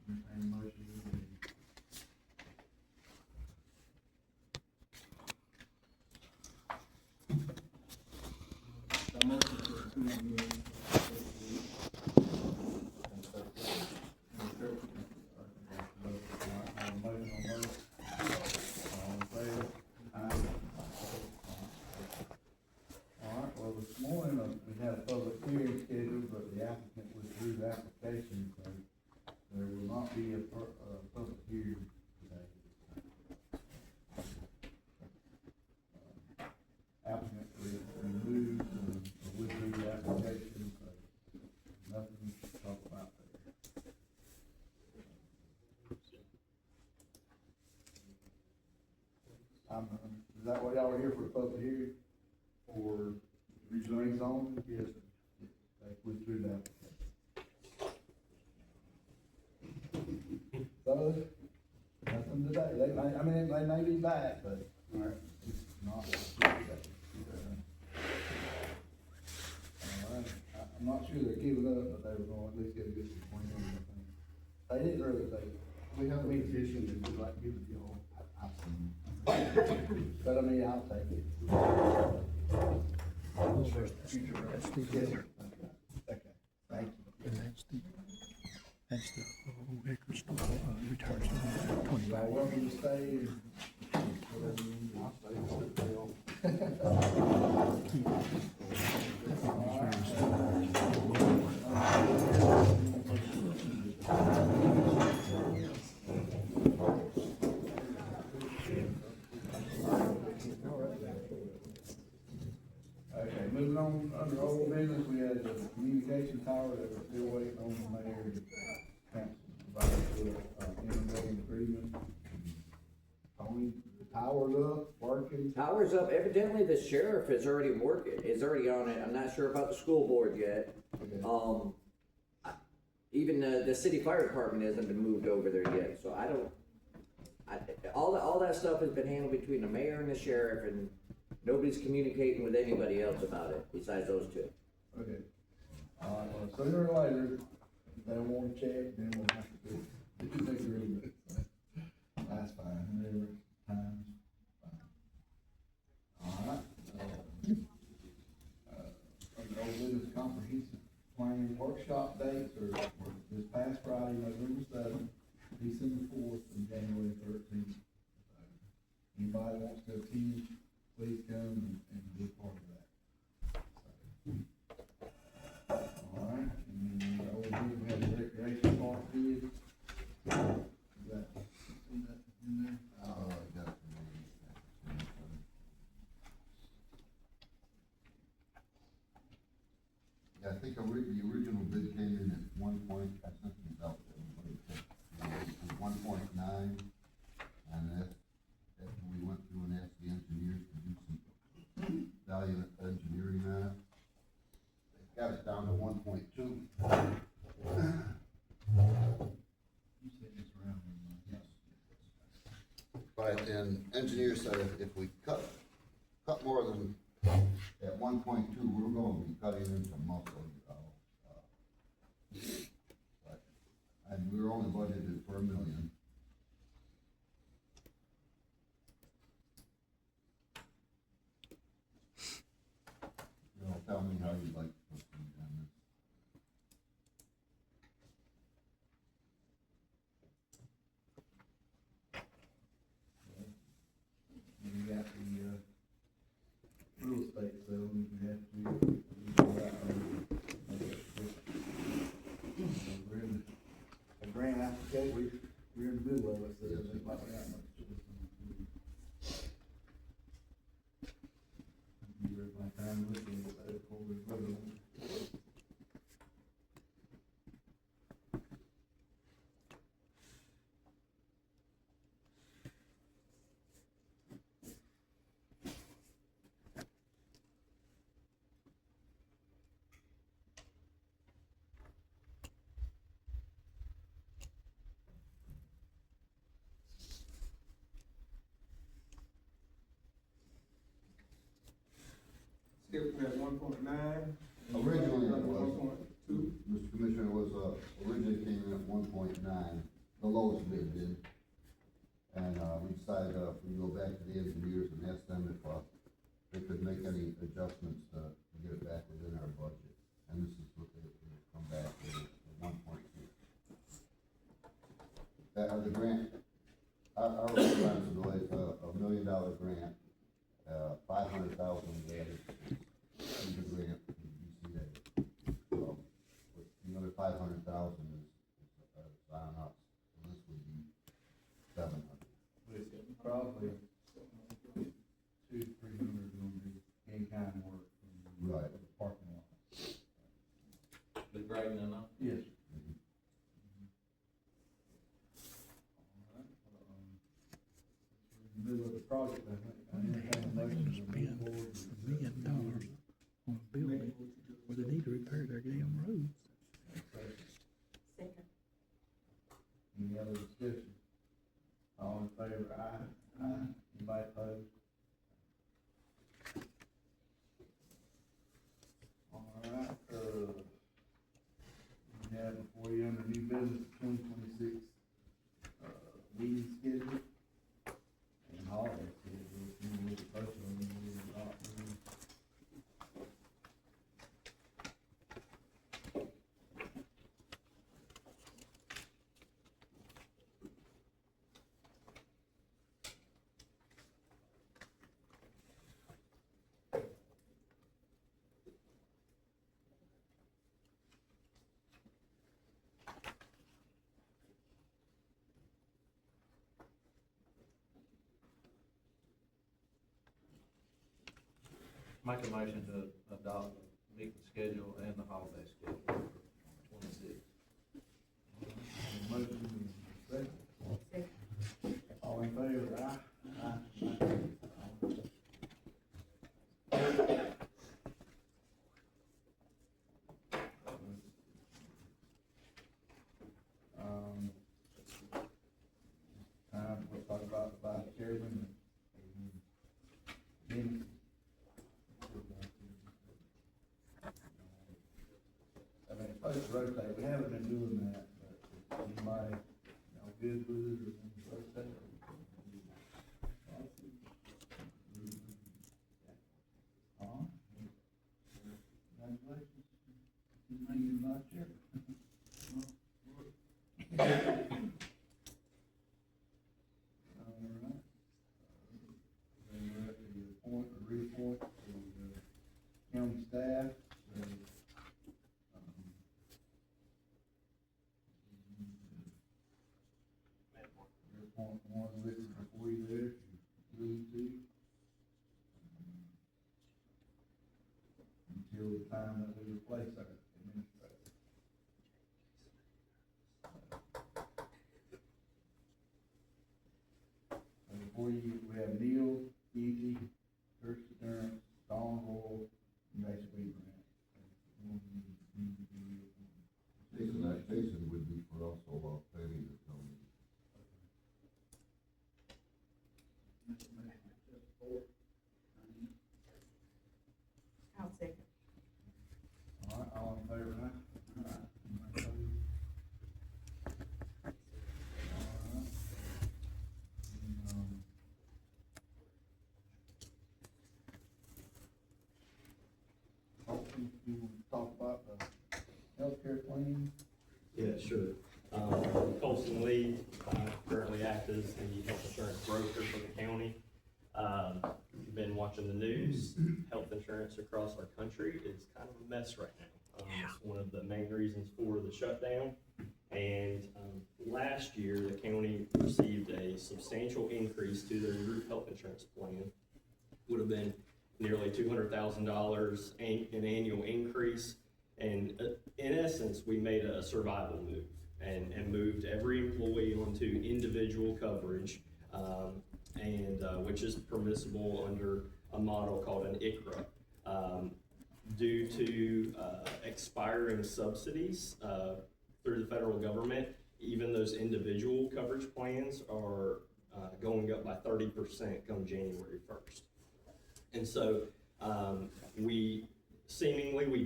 entertain a motion. The motion for the 2 years. We had a public hearing scheduled, but the applicant withdrew the application, so there will not be a public hearing today. Applicant removed or withdrew the application, so nothing to talk about there. Is that what y'all were here for, the public hearing? Or regional zone? Yes, they withdrew the application. So, nothing today. They may be back, but it's not. I'm not sure they're giving up, but they were going to at least get a good point on it. They didn't really say. We have a petition that we'd like to give it to y'all. I've seen it. But I'll take it. That's the, Yes, sir. Okay, thank you. that's the old liquor store, retired store, 20 Y'all back. welcome to stay. Okay, moving on, under old business, we had the communication tower that we're still waiting on the mayor to council provide us with, intermittent agreement. Tony, the tower's up, working. Tower's up, evidently the sheriff is already on it, I'm not sure about the school board yet. Okay. Even the city fire department hasn't been moved over there yet, so all that stuff has been handled between the mayor and the sheriff, and nobody's communicating with anybody else about it besides those two. Okay. Well, sooner or later, they want to check, then we'll have to do the agreement. That's fine, whatever time's fine. All right. Under old business comprehensive plan workshop dates are this past Friday, November 7th, December 4th, and January 13th. Anybody wants to attend, please come and be a part of that. All right, and then over here we have the recreation park bid. Is that in there? Yeah, I think the original bid came in at 1 point, I sent it out to everybody, it was 1.9, and that we went through and asked the engineers to do some value engineering on it. They got it down to 1.2. You said it's around there. Yes. But, and engineers said if we cut more than, at 1.2, we're gonna be cutting into muscle, but, and we were only budgeted for $1 million. Tell me how you'd like to proceed on this. And you got the, real estate settlement, you have to, we're in the grant application, we're in the middle of it, so Yes. it's like that much. You read my time looking at that before we vote on it. Skip at 1.9. Originally it was, 1.2. Mr. Commissioner, was, originally came in at 1.9, the lowest bid did. And, we decided, if we go back to the engineers and ask them if, they could make any adjustments to get it back within our budget. And this is what they come back with, 1.2. The grant, our responsibility is a $1 million grant, 500,000 added to the grant, UCA. So, the other 500,000 is on us, and this would be 700. Probably 200-300 gonna be in-kind work from Right. the parking lot. The grading and all? Yes. Mhm. Middle of the project, I think. I They entertain a have motion to to spend move forward $1 million on a building where they need to repair their damn roads. Second. Any other discussion? All in favor, aye. Aye. Anybody opposed? All right, we have before you under new business 2026, meeting schedule and holiday schedule. If you look at both of them, you will not move. Make a motion to adopt the meeting schedule and the holiday schedule for 26. Motion and second. Second. All in favor, aye? Aye. Time we'll talk about the vice chairman and minutes. I mean, it's supposed to rotate, we haven't been doing that, but if anybody, good with it, or want to rotate? Congratulations, you may be vice chair. All right. Then we're at the appoint or reappoint to the county staff. So, there's one listed before you there, if you need to. Until the time that we replace our administrator. And before you, we have Neil, Easy, Church Assurance, Dawn Royal, and Jason B. Grant. Jason would be for also, planning the zoning. I'll second. All right, all in favor, aye? Aye. Anybody opposed? All right. And, hopefully you want to talk about the healthcare plan. Yeah, sure. Colson Lee, currently act as the health insurance broker for the county. If you've been watching the news, health insurance across our country is kind of a mess right now. It's one of the main reasons for the shutdown. And last year, the county received a substantial increase to their group health insurance plan. Would have been nearly $200,000 an annual increase. And in essence, we made a survival move and moved every employee onto individual coverage, which is permissible under a model called an ICRA. Due to expiring subsidies through the federal government, even those individual coverage plans are going up by 30% come January 1st. And so we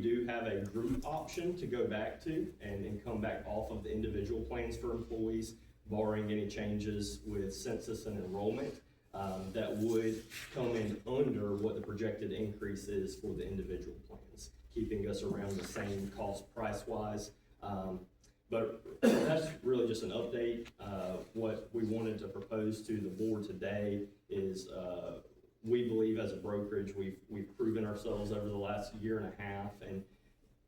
do have a group option to go back to and come back off of the individual plans for employees, barring any changes with census and enrollment, that would come in under what the projected increase is for the individual plans, keeping us around the same cost price-wise. But that's really just an update. What we wanted to propose to the board today is, we believe as a brokerage, we've proven ourselves over the last year and a half, and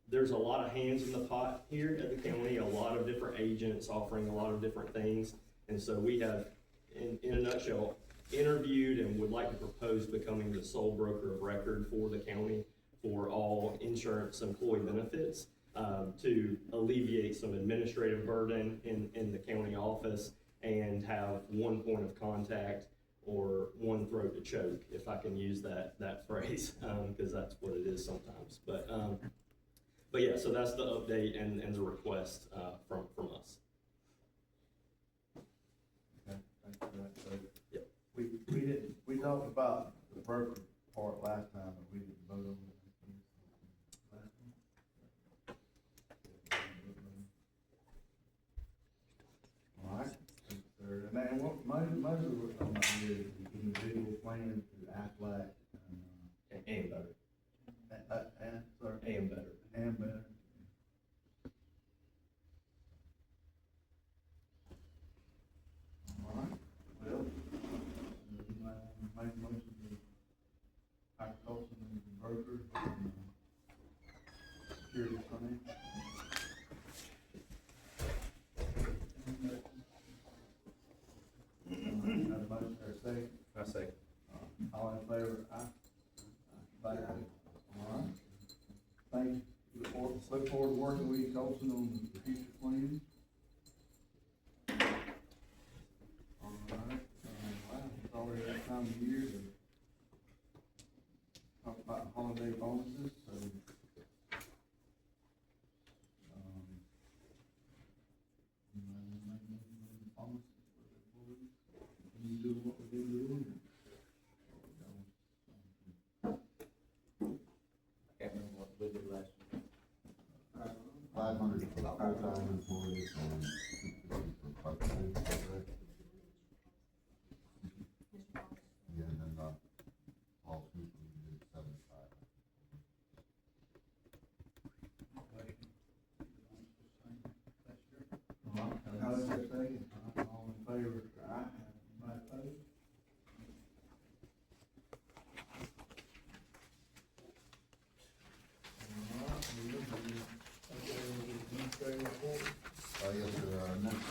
there's a lot of hands in the pot here at the county, a lot of different agents offering a lot of different things. And so we have, in a nutshell, interviewed and would like to propose becoming the sole broker of record for the county for all insurance employee benefits, to alleviate some administrative burden in the county office and have one point of contact or one throat to choke, if I can use that phrase, because that's what it is sometimes. But yeah, so that's the update and the request from us. Okay, thanks for that, so. Yep. We talked about the broker part last time, but we didn't vote on it. Last one? All right, sir, and then what, most of what we're talking about here is the individual plans through Aflac And better. and, sorry. And better. And better. All right, well, you might make most of the agriculture and the broker and security fund. Got a motion or a second? I say. All in favor, aye? Aye. All right. Thank you. Look forward to working with you, Colson, on the future plans. All right, wow, it's already that time of year to talk about holiday bonuses, so. You do what we've been doing. I can't remember what we did last year. 500 for full-time employees and 250 for part-time, correct? Yeah, and then, all three we did 75. Now, is there a second? All in favor, aye, anybody opposed? Yes, sir, our next,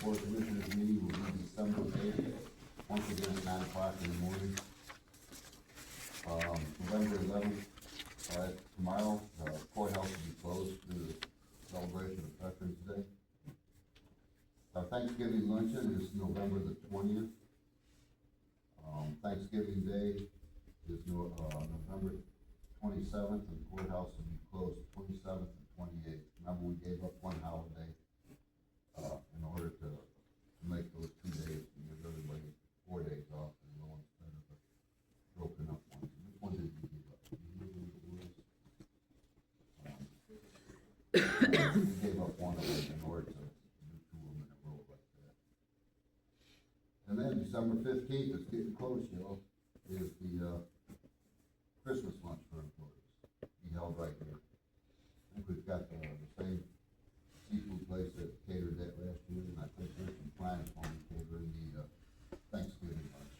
board commissioners meeting will be December 8th, once again at 9 o'clock in the morning. November 11th, tomorrow, courthouse will be closed due to the celebration of Veterans Day. Our Thanksgiving luncheon is November the 20th. Thanksgiving Day is November 27th, and the courthouse will be closed 27th and 28th. Remember, we gave up one holiday, in order to make those 2 days, and give everybody 4 days off, and go instead of a broken up one. Which one did you give up? Do you remember what it was? We gave up one of them in order to do 2 of them in a row like that. And then December 15th, it's getting close, y'all, is the, Christmas lunch for employees, be held right here. I think we've got the same seafood place that catered that last year, and I think there's some plans for me catering the, Thanksgiving lunch.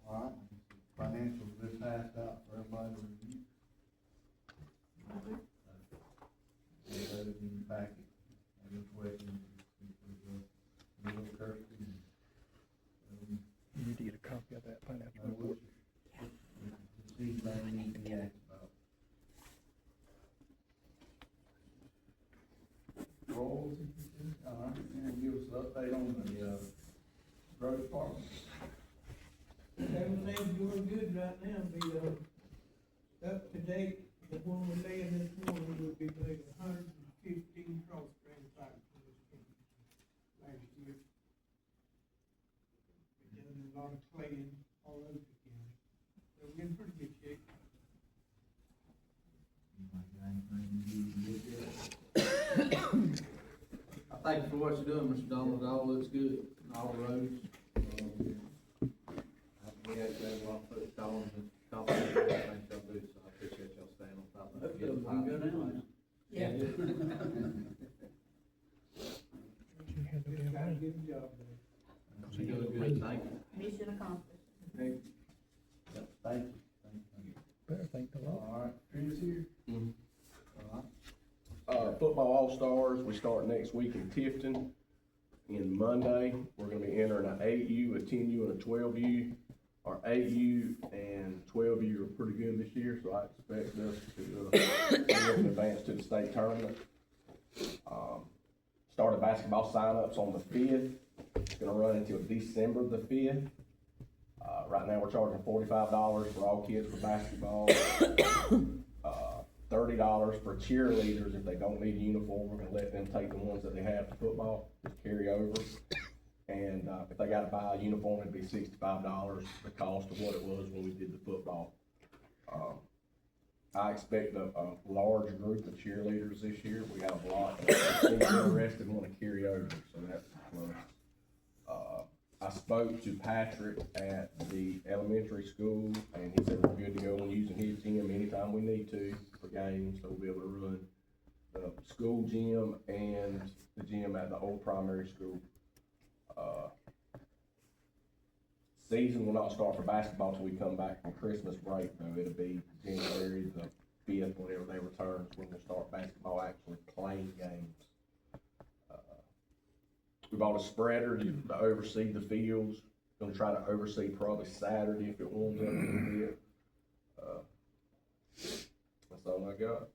All right, financials have been passed out for everybody to review. Those in the packet, any questions, Kirsty. You need to get a copy of that financial report. See anything you can ask about. Rolls, all right, and give us an update on the, road department. Everything's doing good right now, up to date, the one we're laying this morning would be like 115 cross drain pipes for this county last year. We done a lot of claying all over the county, so we're in pretty good shape. Anybody thank you for what you're doing, Mr. Donald, it all looks good, all the roads. We had to have a lot of foot stones and compliments, and things y'all do, so I appreciate y'all staying on top of it. Most of them can go down. Yeah. Just gotta get the job done. You're doing good, thank you. Mission accomplished. Thank you. Better thank the Lord. All right, Chris here? Mhm. All right. Football All-Stars, we start next week in Tifton. And Monday, we're gonna be entering an 8U, a 10U, and a 12U. Our 8U and 12U are pretty good this year, so I expect us to, get in advance to the state tournament. Started basketball signups on the 5th. It's gonna run until December the 5th. Right now, we're charging $45 for all kids for basketball. $30 for cheerleaders. If they don't need a uniform, we're gonna let them take the ones that they have for football, just carry over. And, if they gotta buy a uniform, it'd be $65, the cost of what it was when we did the football. I expect a large group of cheerleaders this year. We have a lot of people interested and wanna carry over, so that's a plus. I spoke to Patrick at the elementary school, and he said we're good to go on using his gym anytime we need to for games, so we'll be able to run the school gym and the gym at the old primary school. Season will not start for basketball till we come back from Christmas break, though. It'll be January the 5th, whenever they return, when we'll start basketball actually playing games. We bought a spreader to oversee the fields. Gonna try to oversee probably Saturday if it warms up a little bit. That's all I got.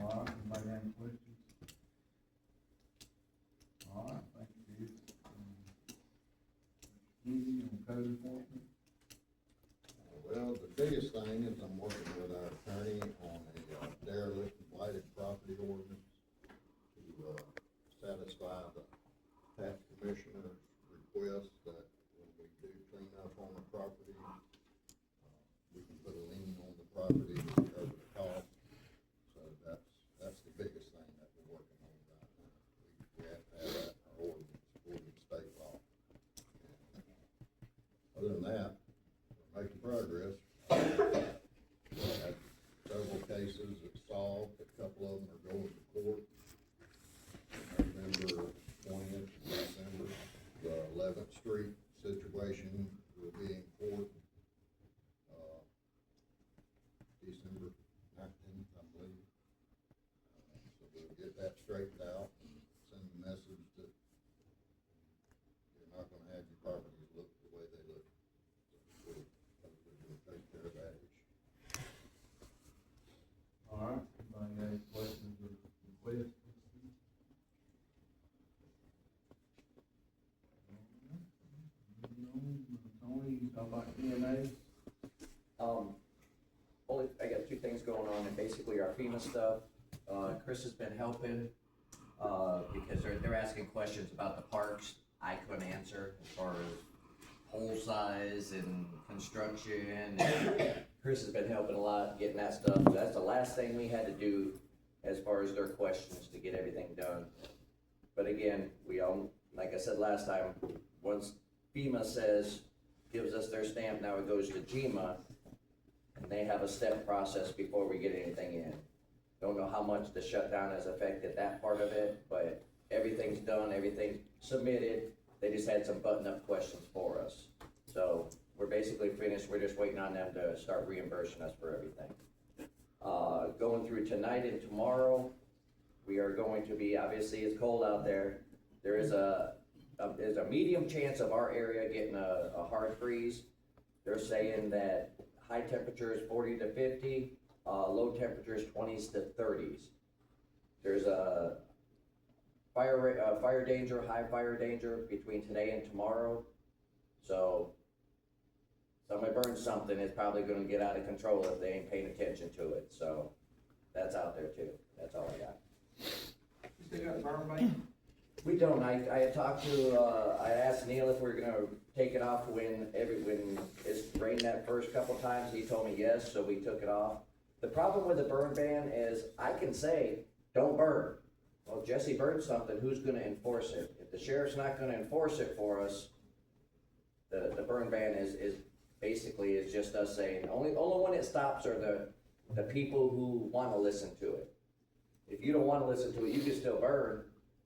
All right, anybody got any questions? All right, thank you, Chris. Easy on code enforcement. Well, the biggest thing is I'm working with our attorney on a derelict and blighted property ordinance to, satisfy the tax commissioner's request that when we do clean up on the property, we can put a lien on the property to cover the cost. So that's the biggest thing that we're working on right now. We have to have that in our ordinance, according to state law. Other than that, we're making progress. We had several cases that solved, a couple of them are going to court. November 20th, December, the 11th Street situation will be in court, December 19th, I believe. So we'll get that straightened out and send a message that you're not gonna have your properties look the way they look. So we'll take care of that issue. All right, anybody got any questions or requests? Tony, you talk about EMA? Only, I got two things going on, and basically our FEMA stuff, Chris has been helping, because they're asking questions about the parks I couldn't answer, as far as hole size and construction, and Chris has been helping a lot getting that stuff. That's the last thing we had to do as far as their questions to get everything done. But again, we all, like I said last time, once FEMA gives us their stamp, now it goes to GMA, and they have a step process before we get anything in. Don't know how much the shutdown has affected that part of it, but everything's done, everything's submitted. They just had some button-up questions for us. So we're basically finished, we're just waiting on them to start reimbursing us for everything. Going through tonight and tomorrow, we are going to be, obviously it's cold out there. There's a medium chance of our area getting a hard freeze. They're saying that high temperature is 40 to 50, low temperature is 20s to 30s. There's a fire danger, high fire danger between today and tomorrow. So somebody burns something, it's probably gonna get out of control if they ain't paying attention to it. So that's out there too. That's all I got. You still got a burn ban? We don't, I had talked to, I asked Neil if we were gonna take it off when it's rained that first couple times, he told me yes, so we took it off. The problem with the burn ban is, I can say, don't burn, Well, if Jesse burns something, who's gonna enforce it? If the sheriff's not gonna enforce it for us, the burn ban is basically is just us saying, only one it stops are the people who wanna listen to it. If you don't wanna listen to it, you can still burn,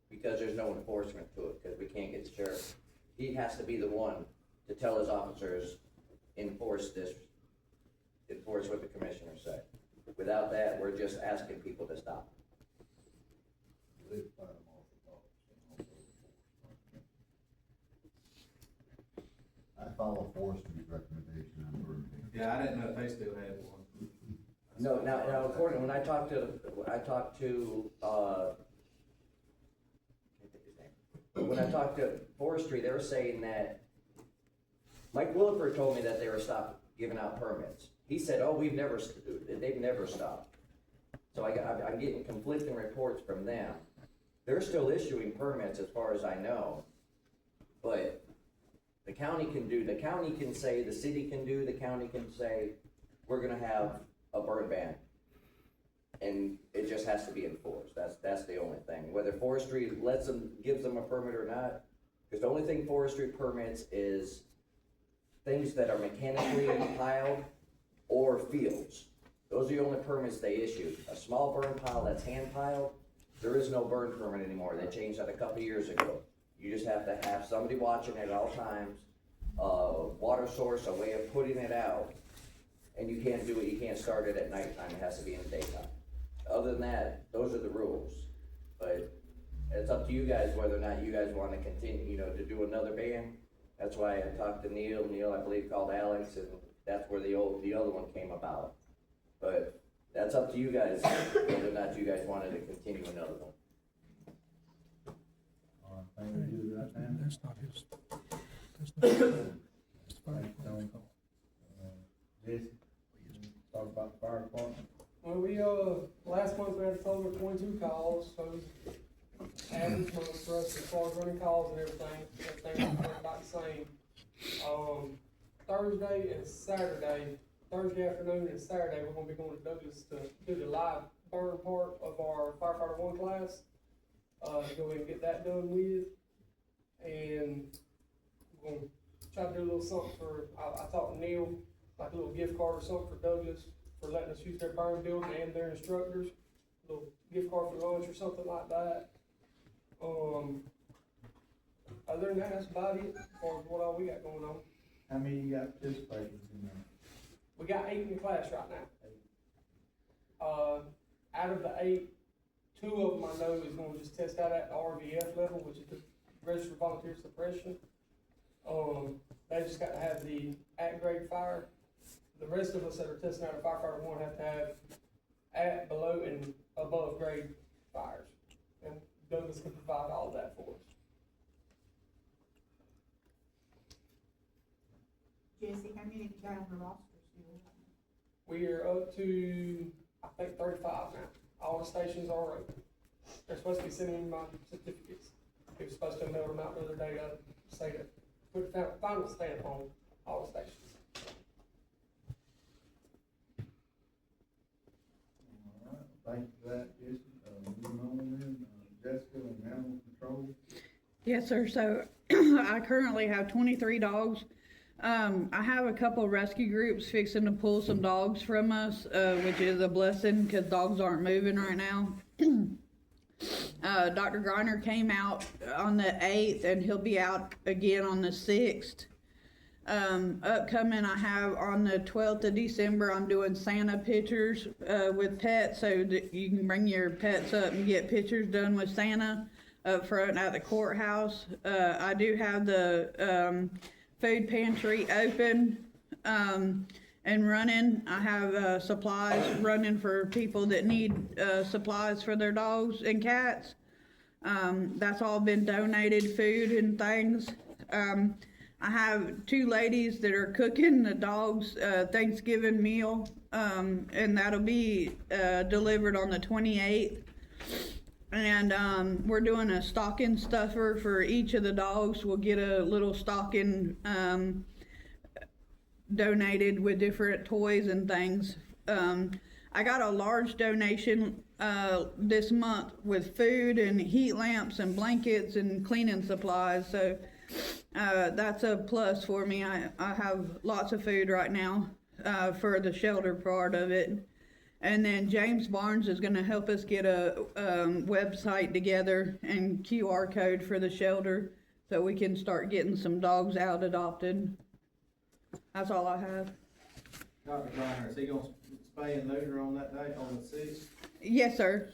because there's no enforcement to it, because we can't get the sheriff. He has to be the one to tell his officers, enforce what the commissioners say. Without that, we're just asking people to stop. I follow Forestry's recommendation on burn ban. Yeah, I didn't know if they still had one. No, now according, when I talked to, when I talked to forestry, they were saying that, Mike Williford told me that they were stopped giving out permits. He said, oh, they've never stopped. So I'm getting conflicting reports from them. They're still issuing permits as far as I know, but the county can say, the city can do, the county can say, we're gonna have a burn ban. And it just has to be enforced. That's the only thing. Whether forestry gives them a permit or not, because the only thing forestry permits is things that are mechanically piled or fields. Those are the only permits they issue. A small burn pile that's hand piled, there is no burn permit anymore. They changed that a couple years ago. You just have to have somebody watching it at all times, water source, a way of putting it out, and you can't do it, you can't start it at nighttime, it has to be in the daytime. Other than that, those are the rules. But it's up to you guys whether or not you guys wanna continue, to do another ban. That's why I talked to Neil, I believe called Alex, and that's where the other one came about. But that's up to you guys, whether or not you guys wanted to continue another one. All right, thing we do right now. That's not his. That's not his. It's the fire department's call. Jesse, talk about the fire department. Well, last month we had a total of 22 calls, so average month for us as far as running calls and everything was about the same. Thursday and Saturday, Thursday afternoon and Saturday, we're gonna be going to Douglas to do the live burn part of our firefighter 1 class. Go ahead and get that done with, and we're gonna try to do a little something for, I talked to Neil, like a little gift card or something for Douglas, for letting us use their burn building and their instructors, a little gift card for lunch or something like that. Other than that, that's about it, as far as what all we got going on. How many you got participating in that? We got 8 in the class right now. Out of the 8, 2 of them I know is gonna just test out at the RVF level, which is the Registered Volunteer Suppression. They just got to have the at-grade fire. The rest of us that are testing out of firefighter 1 have to have at, below, and above grade fires. And Douglas can provide all of that for us. Jesse, how many have you got on the roster still? We are up to, I think, 35 now. All the stations are open. They're supposed to be sending me my certificates. They were supposed to mail them out the other day to say that, put the final stamp on all the stations. All right, thank you for that, Jesse. Moving on then, Jessica and animal control. Yes, sir. So I currently have 23 dogs. I have a couple rescue groups fixing to pull some dogs from us, which is a blessing because dogs aren't moving right now. Dr. Griner came out on the 8th and he'll be out again on the 6th. Upcoming, I have on the 12th of December, I'm doing Santa pictures with pets so that you can bring your pets up and get pictures done with Santa up front at the courthouse. I do have the food pantry open and running. I have supplies running for people that need supplies for their dogs and cats. That's all been donated, food and things. I have 2 ladies that are cooking the dogs Thanksgiving meal, and that'll be delivered on the 28th. And we're doing a stocking stuffer for each of the dogs. We'll get a little stocking donated with different toys and things. I got a large donation, this month with food and heat lamps and blankets and cleaning supplies, so, that's a plus for me. I have lots of food right now, for the shelter part of it. And then James Barnes is gonna help us get a, website together and QR code for the shelter, so we can start getting some dogs out adopted. That's all I have. Dr. Lanier, is he gonna spay and neuter on that day, on the sixth? Yes, sir.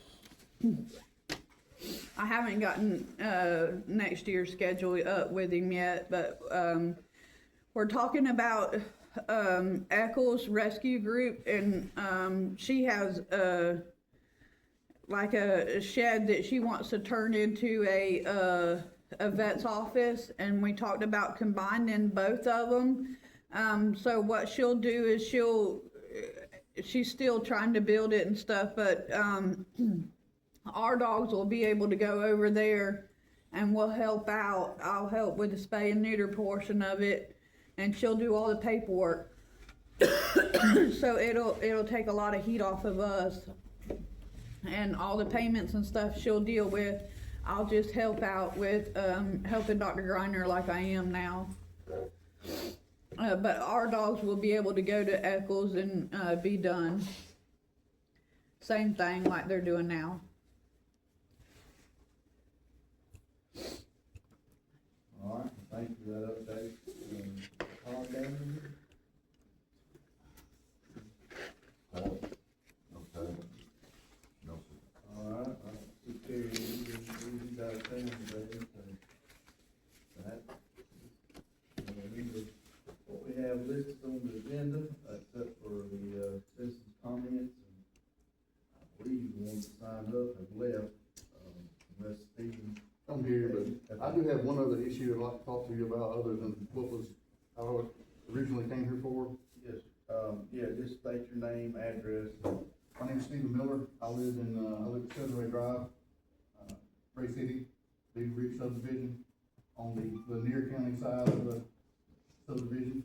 I haven't gotten, next year's schedule up with him yet, but, we're talking about, Eccles Rescue Group, and, she has, like a shed that she wants to turn into a vet's office, and we talked about combining both of them. So what she'll do is she's still trying to build it and stuff, but, our dogs will be able to go over there and we'll help out. I'll help with the spay and neuter portion of it, and she'll do all the paperwork. So it'll take a lot of heat off of us, and all the payments and stuff she'll deal with. I'll just help out with, helping Dr. Griner like I am now. But our dogs will be able to go to Eccles and, be done. Same thing like they're doing now. All right, thank you for that update. Pond damage? Okay. No, sir. All right, see Terry, he's out of town today, so that, what we have listed on the agenda, except for the, citizens' comments, and I believe the ones that signed up have left, unless Stephen. I'm here, but I do have one other issue I'd like to talk to you about, other than what was, I originally came here for. Yes, yeah, just state your name, address. My name's Stephen Miller. I live at Southern Drive, Ray City, Big Ridge subdivision, on the Lanier County side of the subdivision.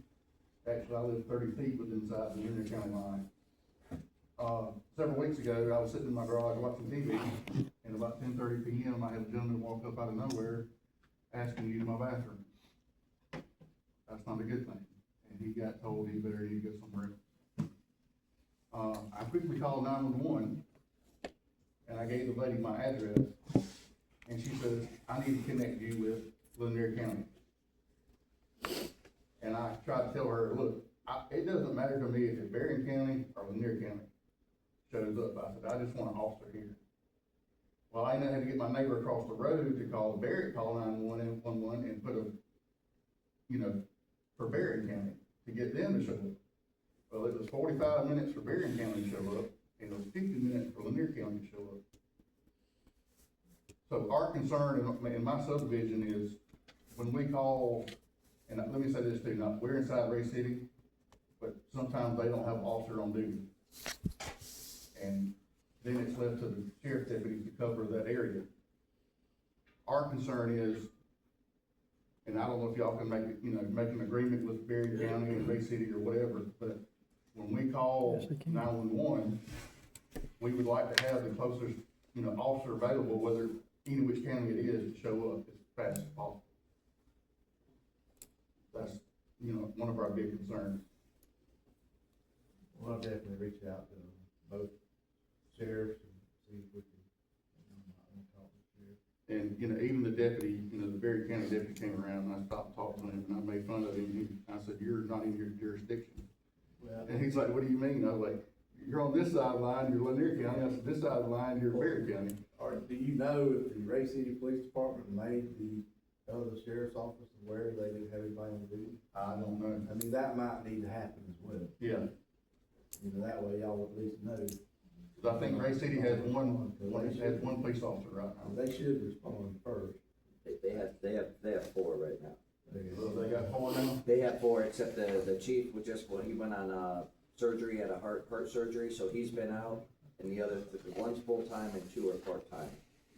Actually, I live 30 feet within inside the Lanier County line. Several weeks ago, I was sitting in my garage watching TV, and about 10:30 p.m., I had a gentleman walk up out of nowhere asking to use my bathroom. That's not a good thing, and he got told he better need to go somewhere else. I quickly called 911, and I gave the lady my address, and she says, I need to connect you with Lanier County. And I tried to tell her, look, it doesn't matter to me if it's Berrien County or Lanier County shows up. I said, I just want an officer here. Well, I had to get my neighbor across the road to call Barrett, call 911 and put a, for Berrien County, to get them to show up. Well, it was 45 minutes for Berrien County to show up, and it was 50 minutes for Lanier County to show up. So our concern in my subdivision is, when we call, and let me say this too, now, we're inside Ray City, but sometimes they don't have an officer on duty. And then it's left to the sheriff deputies to cover that area. Our concern is, and I don't know if y'all can make it, make an agreement with Berrien County and Ray City or whatever, but when we call 911, we would like to have the closest, officer available, whether any which county it is, to show up as fast as possible. That's, one of our big concerns. Well, I'll definitely reach out to both sheriffs and see if we can, talk to the sheriff. And, even the deputy, the Berrien County deputy came around, and I stopped and talked to him, and I made fun of him. I said, you're not in your jurisdiction. Well, And he's like, what do you mean? I was like, you're on this side of the line, you're Lanier County. I said, this side of the line, you're Berrien County. or do you know if the Ray City Police Department made the other sheriff's office aware they didn't have anybody on duty? I don't know. I mean, that might need to happen as well. Yeah. That way y'all at least know. But I think Ray City has one police officer right now. They should respond first. They have 4 right now. So they got 4 now? They have 4, except the chief he went on, surgery, had a heart surgery, so he's been out, and the other, one's full-time and 2 are part-time.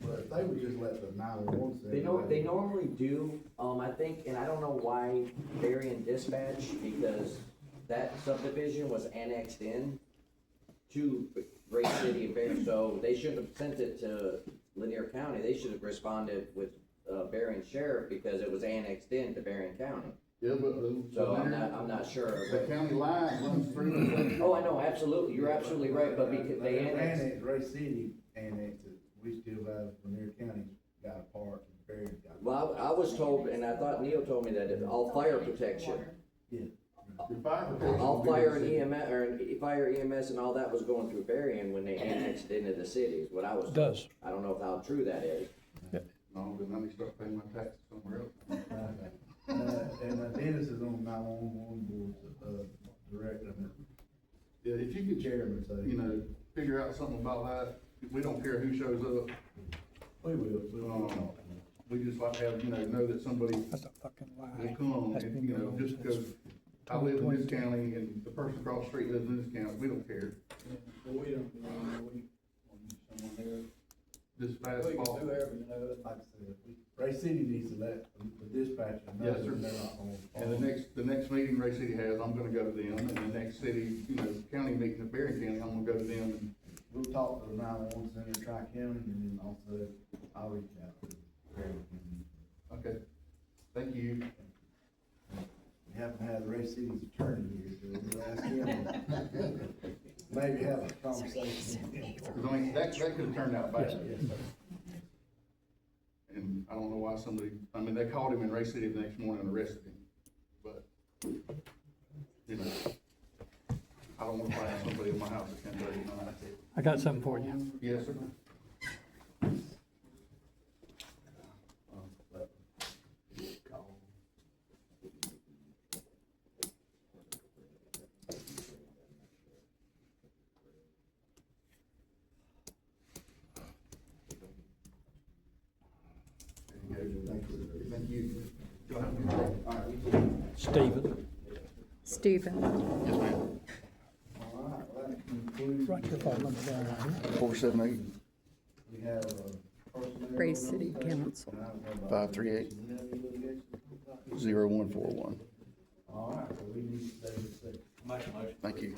But if they would just let the 911 say. They normally do, I think, and I don't know why Berrien dispatch, because that subdivision was annexed in to Ray City and Berrien, so they shouldn't have sent it to Lanier County, they should have responded with, Berrien Sheriff, because it was annexed into Berrien County. Yeah, but. So I'm not sure. The county line runs through. Oh, I know, absolutely, you're absolutely right, but because they annexed, Ray City annexed it, we still have, Lanier County got a part, and Berrien got a part. well, I was told, and I thought Neil told me that if all fire protection, The fire protection. all will be fire the and city. EMS, or fire EMS and all that was going through Berrien when they annexed into the cities, what I was told. Does. I don't know how true that is. No, then I need to start paying my taxes somewhere else. And Dennis is on 911 board, director, Yeah, if you could, chairman, so. you know, figure out something about that, we don't care who shows up. We will talk. We just like to have, you know that somebody That's a fucking will lie. come, That's and, been you know, going on just because since I live in this 2022. county and the person across the street lives in this county, we don't care. But we don't, we want someone there. Just as fast as We can do possible. everything, like I said, Ray City needs to let the dispatcher know Yes, sir. that they're not on. And the next meeting Ray City has, I'm gonna go to them, and the next city, you know, county meeting in Berrien County, I'm gonna go to them, and We'll talk to the 911 center, Tri-County, and then also I'll reach out to Berrien County. okay, thank you. We haven't had Ray City's attorney here, so we'll ask him. Maybe have a conversation. Cause I mean, that could have turned out bad. Yes, sir. And I don't know why I mean, they called him in Ray City the next morning and arrested him, but, you know, I don't wanna find somebody in my house at 10:30 at night. I got something for you. Yes, sir. Thank you. Y'all have a good day. All right. Stephen, Stephen. Yes, ma'am. All right, well, that concludes. write your phone number down right here. 478. We have, personnel. Ray City Council. 538. 0141. All right, so we need to stay with six. Thank you.